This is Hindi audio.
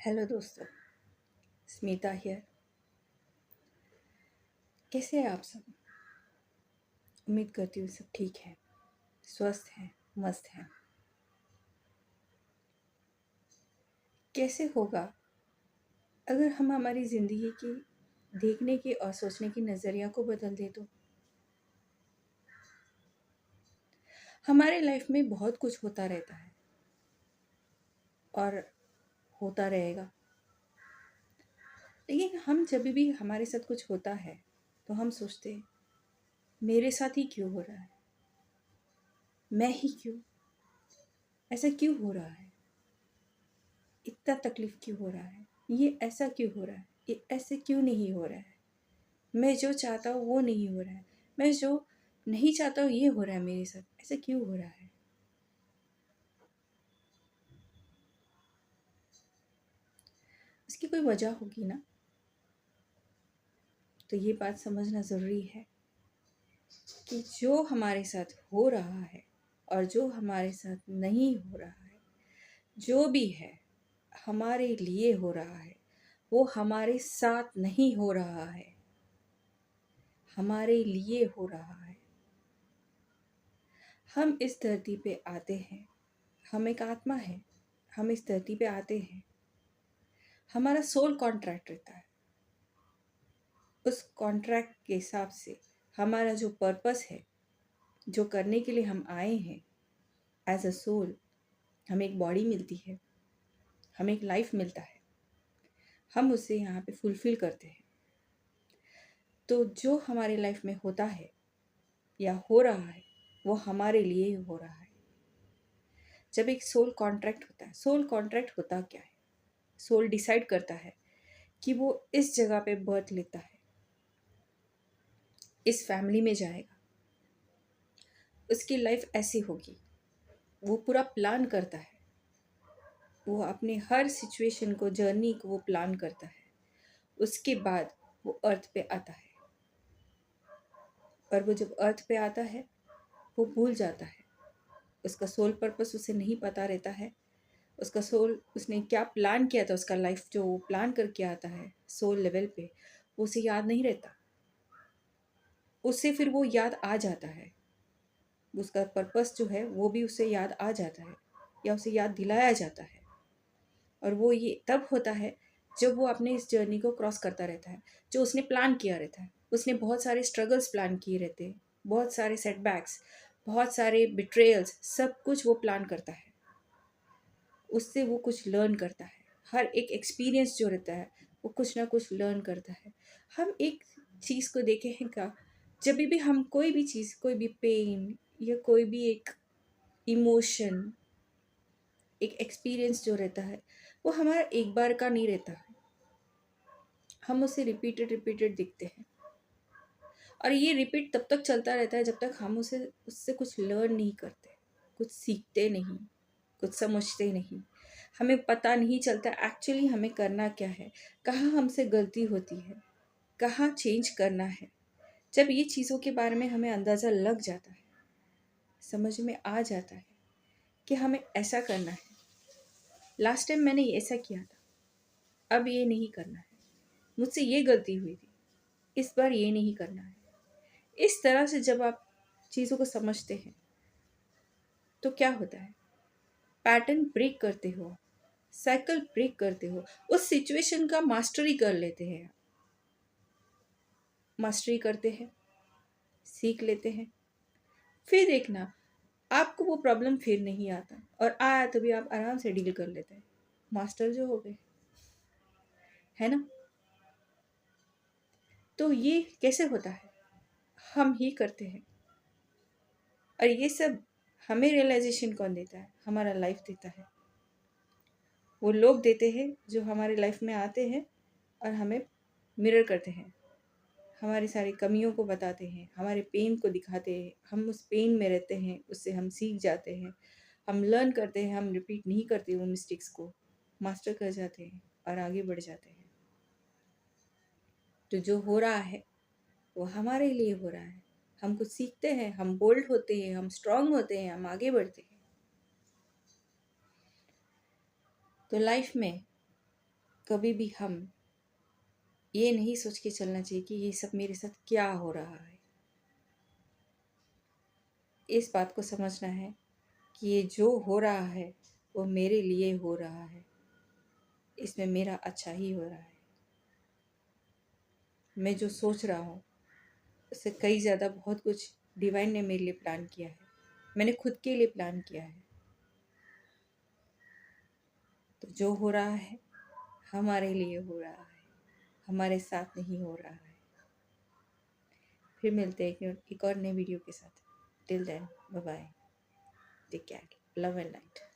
हेलो दोस्तों, स्मिता हियर। कैसे हैं आप सब? उम्मीद करती हूँ सब ठीक है, स्वस्थ हैं, मस्त हैं। कैसे होगा अगर हम हमारी ज़िंदगी की देखने की और सोचने की नज़रिया को बदल दे तो? हमारे लाइफ में बहुत कुछ होता रहता है और होता रहेगा, लेकिन हम जब भी हमारे साथ कुछ होता है तो हम सोचते हैं मेरे साथ ही क्यों हो रहा है, मैं ही क्यों, ऐसा क्यों हो रहा है, इतना तकलीफ क्यों हो रहा है, ये ऐसा क्यों हो रहा है, ये ऐसे क्यों नहीं हो रहा है, मैं जो चाहता हूँ वो नहीं हो रहा है, मैं जो नहीं चाहता हूँ ये हो रहा है मेरे साथ, ऐसा क्यों हो रहा है? इसकी कोई वजह होगी ना। तो ये बात समझना ज़रूरी है कि जो हमारे साथ हो रहा है और जो हमारे साथ नहीं हो रहा है, जो भी है हमारे लिए हो रहा है, वो हमारे साथ नहीं हो रहा है, हमारे लिए हो रहा है। हम इस धरती पे आते हैं, हम एक आत्मा है, हम इस धरती पे आते हैं, हमारा सोल कॉन्ट्रैक्ट रहता है। उस कॉन्ट्रैक्ट के हिसाब से हमारा जो पर्पस है, जो करने के लिए हम आए हैं एज अ सोल, हमें एक बॉडी मिलती है, हमें एक लाइफ मिलता है, हम उसे यहाँ पे फुलफिल करते हैं। तो जो हमारे लाइफ में होता है या हो रहा है वो हमारे लिए ही हो रहा है। जब एक सोल कॉन्ट्रैक्ट होता है, सोल कॉन्ट्रैक्ट होता क्या है? सोल डिसाइड करता है कि वो इस जगह पे बर्थ लेता है, इस फैमिली में जाएगा, उसकी लाइफ ऐसी होगी, वो पूरा प्लान करता है। वो अपने हर सिचुएशन को, जर्नी को वो प्लान करता है। उसके बाद वो अर्थ पे आता है, और वो जब अर्थ पे आता है वो भूल जाता है, उसका सोल पर्पस उसे नहीं पता रहता है। उसका सोल, उसने क्या प्लान किया था, उसका लाइफ जो वो प्लान करके आता है सोल लेवल पे, वो उसे याद नहीं रहता। उससे फिर वो याद आ जाता है, उसका पर्पस जो है वो भी उसे याद आ जाता है या उसे याद दिलाया जाता है। और वो ये तब होता है जब वो अपने इस जर्नी को क्रॉस करता रहता है, जो उसने प्लान किया रहता है। उसने बहुत सारे स्ट्रगल्स प्लान किए रहते हैं, बहुत सारे सेटबैक्स, बहुत सारे बिट्रेयल्स, सब कुछ वो प्लान करता है। उससे वो कुछ लर्न करता है। हर एक एक्सपीरियंस जो रहता है वो कुछ ना कुछ लर्न करता है। हम एक चीज़ को देखे हैं क्या, जब भी हम कोई भी चीज़, कोई भी पेन या कोई भी एक इमोशन, एक एक्सपीरियंस जो रहता है वो हमारा एक बार का नहीं रहता है, हम उसे रिपीटेड रिपीटेड दिखते हैं। और ये रिपीट तब तक चलता रहता है जब तक हम उसे उससे कुछ लर्न नहीं करते, कुछ सीखते नहीं, कुछ समझते नहीं। हमें पता नहीं चलता एक्चुअली हमें करना क्या है, कहाँ हमसे गलती होती है, कहाँ चेंज करना है। जब ये चीज़ों के बारे में हमें अंदाज़ा लग जाता है, समझ में आ जाता है कि हमें ऐसा करना है, लास्ट टाइम मैंने ऐसा किया था, अब ये नहीं करना है, मुझसे ये गलती हुई थी, इस बार ये नहीं करना है। इस तरह से जब आप चीज़ों को समझते हैं तो क्या होता है, पैटर्न ब्रेक करते हो, साइकिल ब्रेक करते हो, उस सिचुएशन का मास्टरी कर लेते हैं। मास्टरी करते हैं, सीख लेते हैं, फिर देखना आपको वो प्रॉब्लम फिर नहीं आता, और आया तो भी आप आराम से डील कर लेते हैं। मास्टर जो हो गए, है ना। तो ये कैसे होता है, हम ही करते हैं। और ये सब हमें रियलाइजेशन कौन देता है? हमारा लाइफ देता है। वो लोग देते हैं जो हमारे लाइफ में आते हैं और हमें मिरर करते हैं, हमारी सारी कमियों को बताते हैं, हमारे पेन को दिखाते हैं। हम उस पेन में रहते हैं, उससे हम सीख जाते हैं, हम लर्न करते हैं, हम रिपीट नहीं करते वो मिस्टेक्स को, मास्टर कर जाते हैं और आगे बढ़ जाते हैं। तो जो हो रहा है वो हमारे लिए हो रहा है। हम कुछ सीखते हैं, हम बोल्ड होते हैं, हम स्ट्रांग होते हैं, हम आगे बढ़ते हैं। तो लाइफ में कभी भी हम ये नहीं सोच के चलना चाहिए कि ये सब मेरे साथ क्या हो रहा है। इस बात को समझना है कि ये जो हो रहा है वो मेरे लिए हो रहा है, इसमें मेरा अच्छा ही हो रहा है। मैं जो सोच रहा हूँ उससे कई ज़्यादा बहुत कुछ डिवाइन ने मेरे लिए प्लान किया है, मैंने खुद के लिए प्लान किया है। तो जो हो रहा है हमारे लिए हो रहा है, हमारे साथ नहीं हो रहा है। फिर मिलते हैं एक और नए वीडियो के साथ। Till then bye bye, take care, love and light.